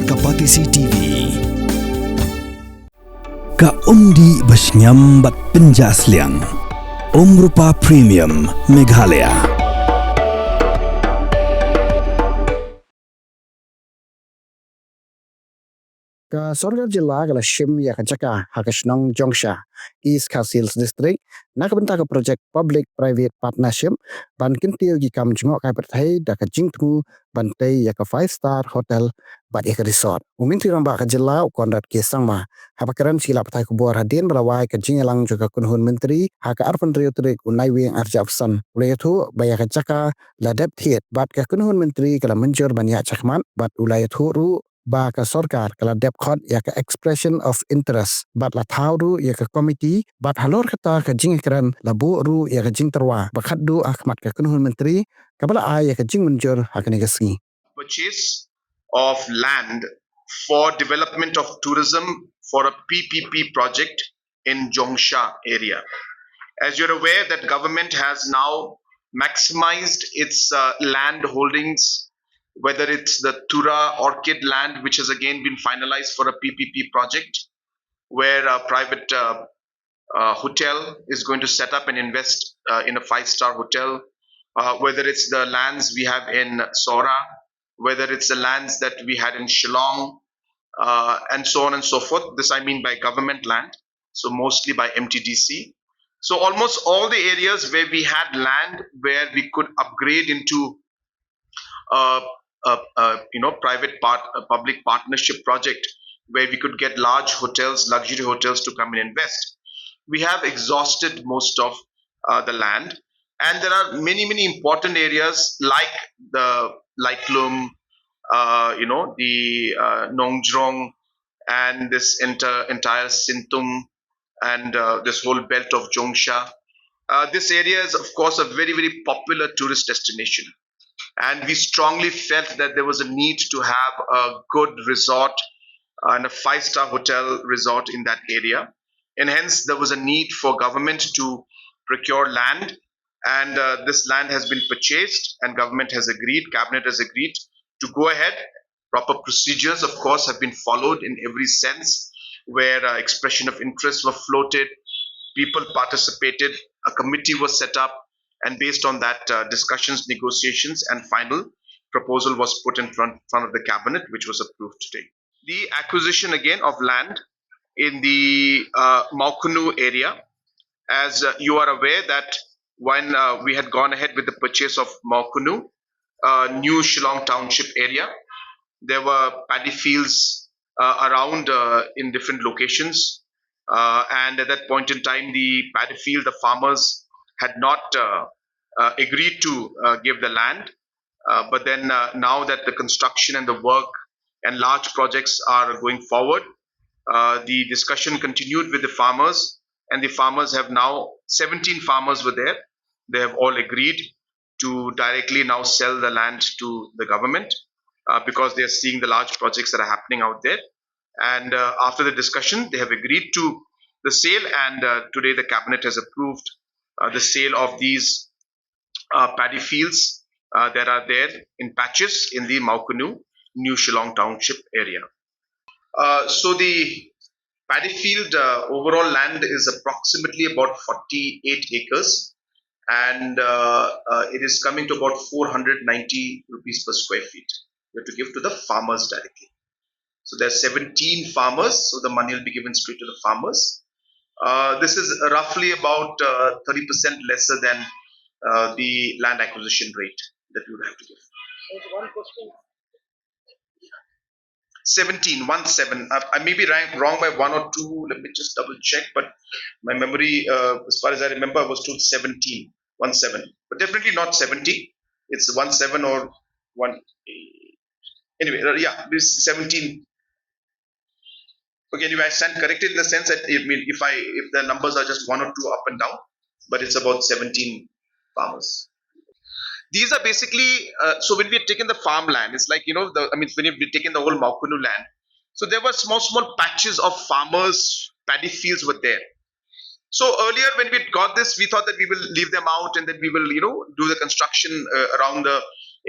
Kapatisi TV. Ka undi basnyam bat penjasliang. Rupa Premium Meghalaya. Ka Sorkar Jylla kala Shim ya ka Jaka hakashnong Jongksha East Khasils District nak benta ka project public private partnership ban kintiu gi kam jngok kai perthai da ka jingtu bantai ya ka 5-star hotel bat ya ka resort umin ti ramba ka Jylla kondat ke sangma habakaran sila pathai ku bor hadin balawai ka jingelang juga kunhun menteri ha ka arpan riotrik unai wing arja afsan ulayathu baya ka Jaka ladap Thied bat ka kunhun menteri kala menjur banyak chakman bat ulayathu ru ba ka Sorkar kala dep khot ya ka expression of interest bat la thau ru ya ka committee bat halor kata ka jing kran la bu ru ya ka jing terwa ba khat du ahmad ka kunhun menteri ka bala ay ya ka jing menjur ha ka ni gasngi purchase of land for development of tourism for a PPP project in Jongksha area. As you're aware, that government has now maximized its land holdings, whether it's the Tura Orchid land, which has again been finalized for a PPP project, where a private hotel is going to set up and invest in a 5-star hotel, whether it's the lands we have in Sora, whether it's the lands that we had in Shillong, and so on and so forth. This I mean by government land, so mostly by MTDC. So almost all the areas where we had land where we could upgrade into public partnership project where we could get large hotels, luxury hotels to come and invest. We have exhausted most of the land, and there are many important areas like the Laiklum, the Nongjrong, and this entire Sintum, and this whole belt of Jongksha. This area is, of course, a very popular tourist destination. And we strongly felt that there was a need to have a good resort and a 5-star hotel resort in that area. And hence, there was a need for government to procure land. And this land has been purchased, and government has agreed, cabinet has agreed to go ahead. Proper procedures, of course, have been followed in every sense, where expression of interest were floated, people participated, a committee was set up, and based on that, discussions, negotiations, and final proposal was put in front of the cabinet, which was approved today. The acquisition again of land in the Maukunu area, as you are aware that when we had gone ahead with the purchase of Maukunu, new Shillong Township area, there were paddy fields around in different locations, and at that point in time, the paddy field, the farmers had not agreed to give the land, but then now that the construction and the work and large projects are going forward, the discussion continued with the farmers, and the farmers have now, 17 farmers were there. They have all agreed to directly now sell the land to the government because they are seeing the large projects that are happening out there. And after the discussion, they have agreed to the sale, and today the cabinet has approved the sale of these paddy fields that are there in patches in the Maukunu, New Shillong Township area. So the paddy field overall land is approximately about 48 acres, and it is coming to about 490 rupees per square feet. You have to give to the farmers directly. So there are 17 farmers, so the money will be given straight to the farmers. This is roughly about 30% lesser than the land acquisition rate that you would have to give. There's one question. 17. I may be wrong by 1 or 2. Let me just double check. But my memory, as far as I remember, was told 17. 17. But definitely not 70. It's 17 or 1. Anyway, yeah, this 17. Okay, anyway, I stand corrected in the sense that if the numbers are just 1 or 2 up and down, but it's about 17 farmers. These are basically, so when we had taken the farmland, it's like, when we've taken the whole Maukunu land, so there were small patches of farmers, paddy fields were there. So earlier when we got this, we thought that we will leave them out and then we will, do the construction around the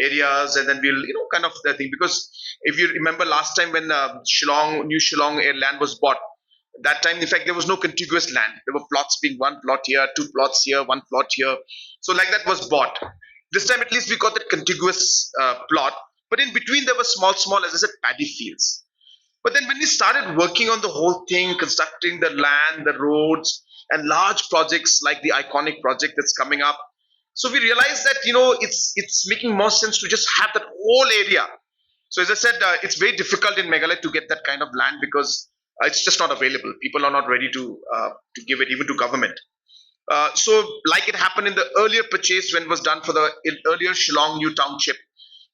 areas, and then we'll kind of the thing. Because if you remember last time when New Shillong land was bought, that time in fact there was no contiguous land. There were plots being one plot here, two plots here, one plot here. So like that was bought. This time at least we got that contiguous plot, but in between there were small, as I said, paddy fields. But then when we started working on the whole thing, constructing the land, the roads, and large projects like the iconic project that's coming up, so we realized that it's making more sense to just have that whole area. So as I said, it's very difficult in Meghalaya to get that kind of land because it's just not available. People are not ready to give it even to government. So like it happened in the earlier purchase when it was done for the earlier Shillong New Township,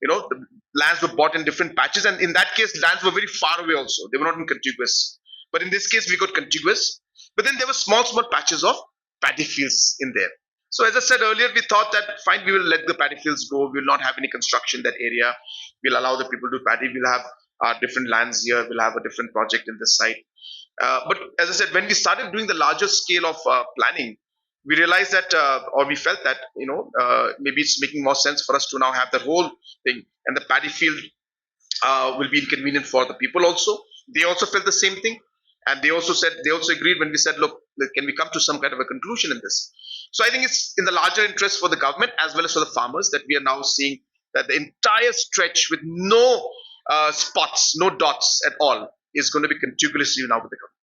the lands were bought in different patches, and in that case lands were very far away also. They were not in contiguous. But in this case we got contiguous. But then there were small patches of paddy fields in there. So as I said earlier, we thought that fine, we will let the paddy fields go. We will not have any construction in that area. We'll allow the people to paddy. We'll have different lands here. We'll have a different project in this site. But as I said, when we started doing the larger scale of planning, we realized that, or we felt that, maybe it's making more sense for us to now have the whole thing, and the paddy field will be inconvenient for the people also. They also felt the same thing, and they also agreed when we said, look, can we come to some kind of a conclusion in this? So I think it's in the larger interest for the government as well as for the farmers that we are now seeing that the entire stretch with no spots, no dots at all, is going to be contiguously now with the government.